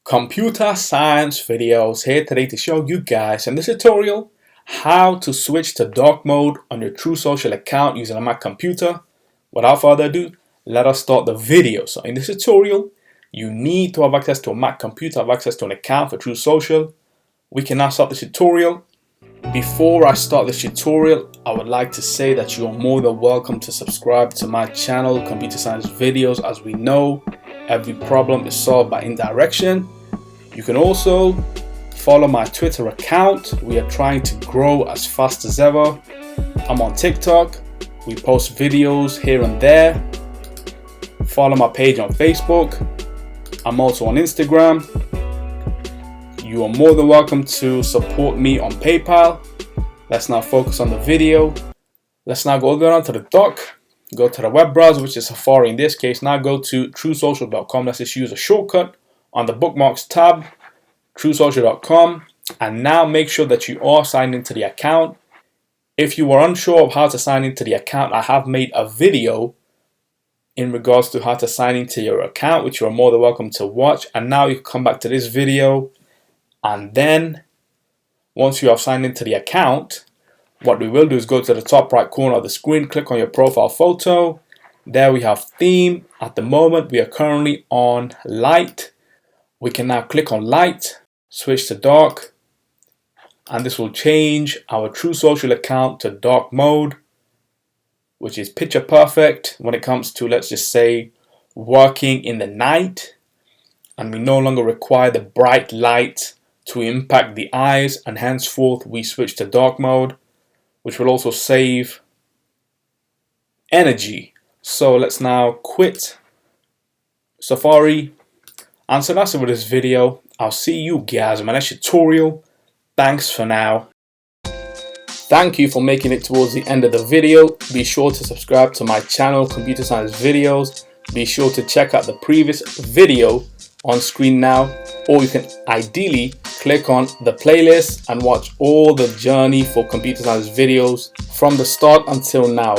Computer science videos here today to show you guys in this tutorial how to switch to dark mode on your True Social account using a Mac computer. Without further ado, let us start the video. So in this tutorial, you need to have access to a Mac computer, have access to an account for True Social. We can now start the tutorial. Before I start this tutorial, I would like to say that you are more than welcome to subscribe to my channel, Computer Science Videos. As we know, every problem is solved by indirection. You can also follow my Twitter account. We are trying to grow as fast as ever. I'm on TikTok. We post videos here and there. Follow my page on Facebook. I'm also on Instagram. You are more than welcome to support me on PayPal. Let's now focus on the video. Let's now go down to the dock. Go to the web browser, which is Safari in this case. Now go to truesocial.com. Let's just use a shortcut on the bookmarks tab, truesocial.com, and now make sure that you are signed into the account. If you are unsure of how to sign into the account, I have made a video in regards to how to sign into your account, which you are more than welcome to watch. And now you can come back to this video, and then once you have signed into the account, what we will do is go to the top right corner of the screen, click on your profile photo. There we have theme. At the moment, we are currently on light. We can now click on light, switch to dark, and this will change our True Social account to dark mode, which is picture perfect when it comes to, let's just say, working in the night. And we no longer require the bright light to impact the eyes, and henceforth we switch to dark mode, which will also save energy. So let's now quit Safari. And so that's it with this video. I'll see you guys in my next tutorial. Thanks for now. Thank you for making it towards the end of the video. Be sure to subscribe to my channel, Computer Science Videos. Be sure to check out the previous video on screen now, or you can ideally click on the playlist and watch all the journey for Computer Science videos from the start until now.